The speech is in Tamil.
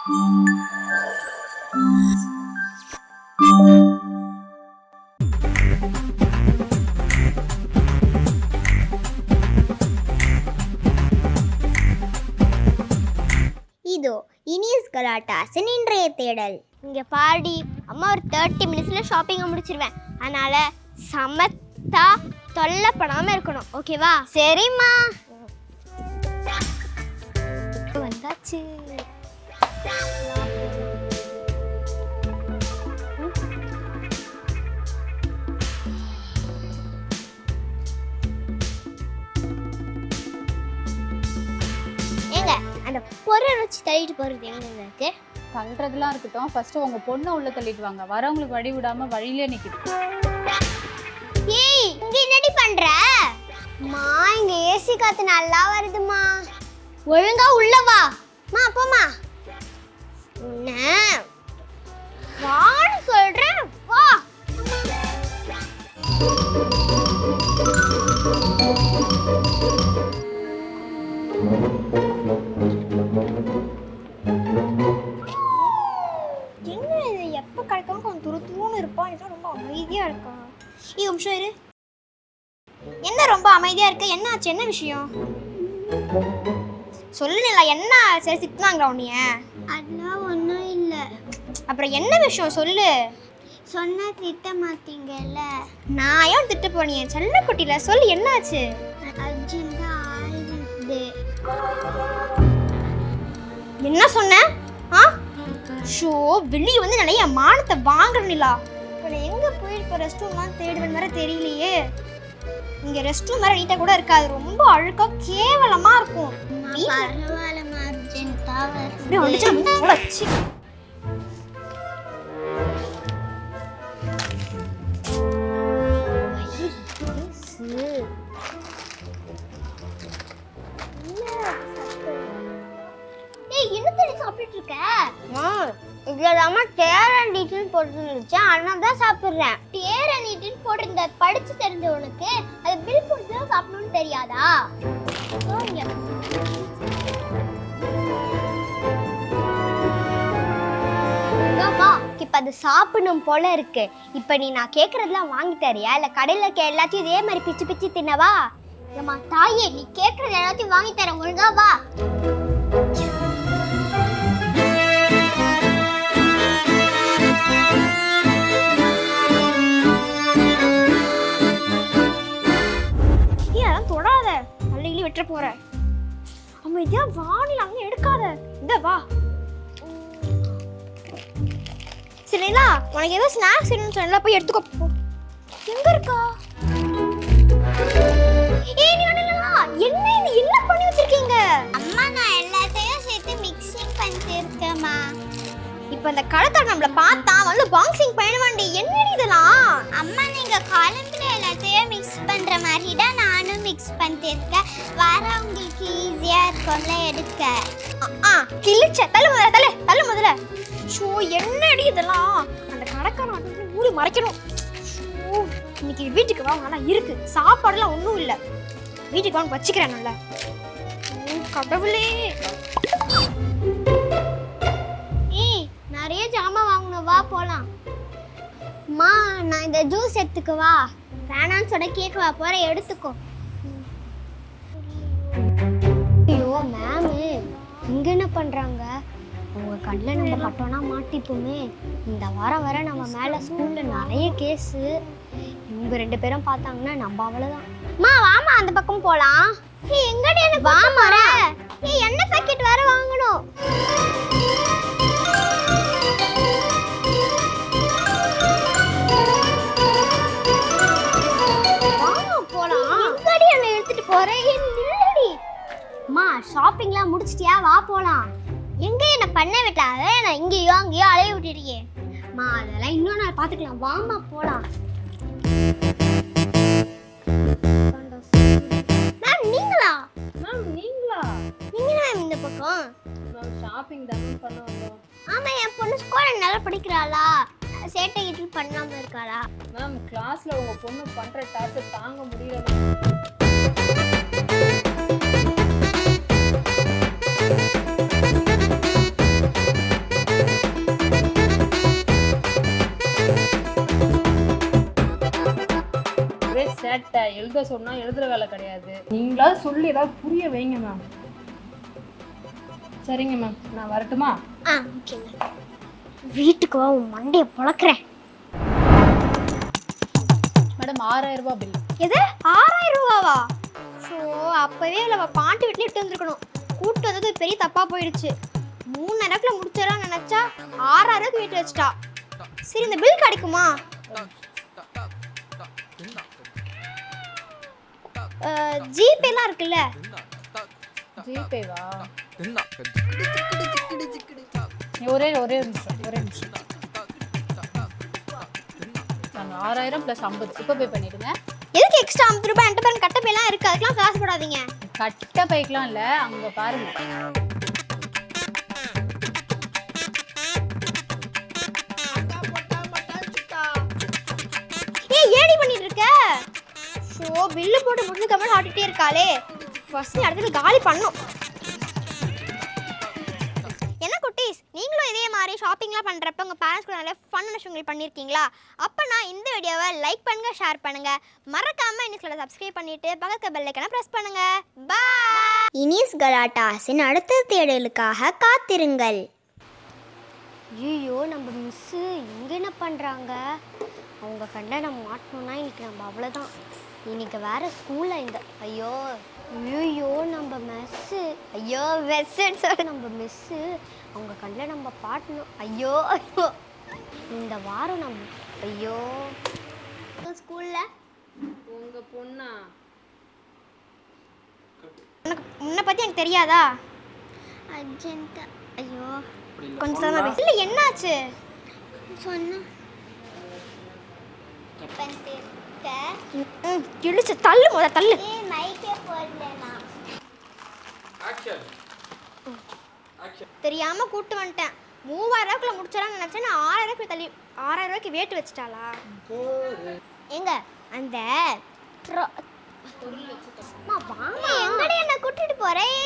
இதோ இனியஸ் கலாட்டாஸின் இன்றைய தேடல். இங்கே பாடி அம்மா ஒரு 30 மினிட்ஸில் ஷாப்பிங்கை முடிச்சிருவேன். அதனால் சமத்தா தொல்லைப்படாமல் இருக்கணும். ஓகேவா? சரிம்மா. வந்தாச்சு. ஏங்க அந்த பொருள் வச்சு தள்ளிட்டு போகிறது எங்க இருக்கு? தள்ளுறதுலாம் இருக்கட்டும், ஃபர்ஸ்ட் உங்க பொண்ணை உள்ள தள்ளிட்டு வாங்க. வரவங்களுக்கு வழி விடாம வழியிலே நிக்குது. ஏய், இங்க என்னடி பண்ற? மா, இங்க ஏசி காத்து நல்லா வருதுமா. ஒழுங்கா உள்ள வா. மா போமா. வான்னு சொல்றேன், வா. என்ன இது எப்போ கிடைக்காம கொஞ்சம் துருன்னு இருப்பான், ரொம்ப அமைதியா இருக்கா. நிமிஷம் இரு. என்ன ரொம்ப அமைதியா இருக்க? என்ன ஆச்சு? என்ன விஷயம் சொல்லுல? என்ன சரி திட்டுனாங்களா உன்னைய? அதெல்லாம் ஒன்றும் இல்லை. அப்புறம் என்ன விஷயம் சொல்லு. சொன்னா திட்ட மாட்டீங்கல்ல. நான் ஏன் திட்ட போனியே? செல்ல குட்டில சொல்லு, என்னாச்சு? அர்ஜென்ட்டா ஆயிடுது. என்ன சொன்ன? ஷோ, வெளியே வந்து நிறைய மானத்தை வாங்குறீங்களா? இப்போ நான் எங்கே போயிருப்ப? ரெஸ்ட் ரூம்லாம் தேடுவேன் வேற தெரியலையே. இங்கே ரெஸ்ட் ரூம் வேற நீட்டாக கூட இருக்காது, ரொம்ப அழுக்கா கேவலமாக இருக்கும். பரவாயில்லம்மா, அர்ஜென்ட்டா அப்படியே வந்துச்சு போலச்சு. சாப்பிட்டு இருக்க? இதுல டேர் அண்ட் நீட்டின்னு போட்டுருந்துச்சு, அதனால தான் சாப்பிட்றேன். டேர் அண்ட் நீட்டின்னு போட்டிருந்த படிச்சு தெரிஞ்ச உனக்கு அது பில் போட்டு தான் சாப்பிடணும்னு தெரியாதா? இப்ப அது சாப்பிடணும் போல இருக்கு. இப்ப நீ நான் கேக்குறதெல்லாம் வாங்கி தரியா, இல்ல கடையில எல்லாத்தையும் இதே மாதிரி பிச்சு பிச்சு தின்னவா? ஏமா தாயே, நீ கேக்குறது எல்லாத்தையும் வாங்கி தரேன், ஒழுங்கா வா. தொடாத, பள்ளிகளி வெட்ட போற. அமைதியா வானில அங்க எடுக்காத. இந்த வா. சரிங்களா? உனக்கு ஏதோ ஸ்நாக்ஸ் வேணும்னு சொன்னா போய் எடுத்துக்கோ. எங்க இருக்கா? ஏய், நீ என்ன இது என்ன பண்ணி வச்சிருக்கீங்க? அம்மா, நான் எல்லாத்தையும் சேர்த்து மிக்சிங் பண்ணிட்டு இருக்கேம்மா. இப்போ அந்த கடத்தார் நம்மள பார்த்தா வந்து பாக்ஸிங் பண்ணுவாண்டி. என்னடி இதெல்லாம்? அம்மா, நீங்க காலம்புல எல்லாத்தையும் மிக்ஸ் பண்ற மாதிரி தான் நானும் மிக்ஸ் பண்ணிட்டு இருக்கேன். வரவங்களுக்கு ஈஸியா இருக்கும்ல எடுக்க. கிழிச்ச தள்ளு முதல்ல, தள்ளு முதல்ல. ஷோ, என்னடி இதெல்லாம்? அந்த கடைக்காரன் வந்து மூடி மறைக்கணும். ஷோ, இன்னைக்கு வீட்டுக்கு வா, ஆனா இருக்கு சாப்பாடுலாம் ஒன்றும் இல்லை. வீட்டுக்கு வாங்க வச்சுக்கிறேன் நல்லா. கடவுளே. ஏய், நிறைய ஜாமான் வாங்கணும், வா போலாம். அம்மா, நான் இந்த ஜூஸ் எடுத்துக்கவா? வேணான்னு சொல்ல கேட்கவா போற, எடுத்துக்கோ. ஐயோ மேமு, இங்க என்ன பண்றாங்க? உங்க கண்ணில் நம்ம பட்டோம்னா மாட்டிப்போமே. இந்த வாரம் வர நம்ம மேல ஸ்கூல்ல நிறைய கேஸு. இவங்க 2 பேரும் பார்த்தாங்கன்னா நம்ம அவ்வளோதான். அம்மா வாமா, அந்த பக்கம் போலாம். ஏய், எங்கடி என்ன வாமா. ஏய், எண்ணெய் பாக்கெட் வேற வாங்கணும். அம்மா, ஷாப்பிங்லாம் முடிச்சிட்டியா? வா போலாம். எங்க என்ன பண்ண விட்டாத? நான் இங்கேயோ அங்கேயோ அலைய விட்டுறியே. அம்மா, அதெல்லாம் இன்னும் நான் பார்த்துக்கலாம். வாமா போலாம். மேம், நீங்களா? மேம், நீங்களா? நீங்க மேம் இந்த பக்கம்? மேம், ஷாப்பிங் தான் பண்ண வந்தோம். ஆமா, என் பொண்ணு ஸ்கூல்ல நல்லா படிக்கிறாளா? சேட்டை கிட்ட பண்ணாம இருக்காளா? மேம், கிளாஸ்ல உங்க பொண்ணு பண்ற டார்ச்சர் தாங்க முடியல. சேட்டை, எழுத சொன்னா எழுதுற வேலை கிடையாது. நீங்களாவது சொல்லி ஏதாவது புரிய வைங்க மேம். சரிங்க மேம், நான் வரட்டுமா? ஓகேங்க. வீட்டுக்கு வா, உன் மண்டையை பொழக்கிறேன். மேடம் 6000 ரூபாய் பில். எது 6000 ரூபாவா? ஸோ அப்போவே இல்லை பாண்டி வீட்டில் இட்டு வந்துருக்கணும். கூப்பிட்டு வந்தது பெரிய தப்பாக போயிடுச்சு. 3000 முடிச்சிடலாம் நினச்சா 6000 வீட்டு வச்சுட்டா. சரி இந்த பில் கிடைக்குமா? ஜிபேலாம் இருக்குல்ல? ஜிபேவா? ஒரே நிமிஷம். நாங்கள் 6000 + 50 இப்போ பே பண்ணிடுங்க. எதுக்கு எக்ஸ்ட்ரா 50 ரூபாய்? என்கிட்ட பாருங்க கட்ட பையெல்லாம் இருக்கு, அதுக்கெல்லாம் காசு போடாதீங்க. கட்ட பைக்கெலாம் இல்லை, அங்கே பாருங்க. ஏடி பண்ணிட்டு இருக்க? ஷோ பில்லு போட்டு முடிஞ்சு கமெண்ட் ஆட்டிட்டே இருக்காளே. ஃபர்ஸ்ட் அடுத்து காலி பண்ணும். என்ன குட்டீஸ், நீங்களும் இதே மாதிரி ஷாப்பிங்லாம் பண்ணுறப்ப உங்கள் பேரண்ட்ஸ் கூட நிறைய ஃபன் விஷயங்கள் பண்ணியிருக்கீங்களா? அப்போனா இந்த வீடியோவை லைக் பண்ணுங்கள், ஷேர் பண்ணுங்கள். மறக்காமல் இன்னைக்கு சப்ஸ்கிரைப் பண்ணிவிட்டு பக்கத்து பெல் ஐக்கனை ப்ரெஸ் பண்ணுங்கள். பாய். இனிஸ் கலாட்டாஸின் அடுத்த தேடலுக்காக காத்திருங்கள். ஐயோ, நம்ம மிஸ்ஸு இங்கே என்ன பண்ணுறாங்க? அவங்க கண்ட நம்ம மாட்டணும்னா இன்னைக்கு நம்ம அவ்வளோதான். இன்னைக்கு வேறு ஸ்கூலில் இந்த ஐயோ நம்ம மெஸ்ஸு நம்ம மிஸ்ஸு அவங்க கண்ணில் நம்ம பாட்டணும். ஐயோ இந்த வாரம் நம்ம ஐயோ ஸ்கூலில் உங்கள் பொண்ணா? உன்னை பற்றி எனக்கு தெரியாதா? அர்ஜென்ட்டா ஐயோ கொஞ்சம் தான் இல்லை, என்னாச்சு சொன்ன இழுச்சு தள்ளு, தள்ளு. மைக்கே போடலனா தெரியாம கூட்டு வந்துட்டேன். 3000 முடிச்சாலும் நினைச்சேன். 6000 தள்ளி 6000 வேட்டு வச்சுட்டாளா? எங்க அந்த எங்கடி என்ன கூட்டிட்டு போறேன்?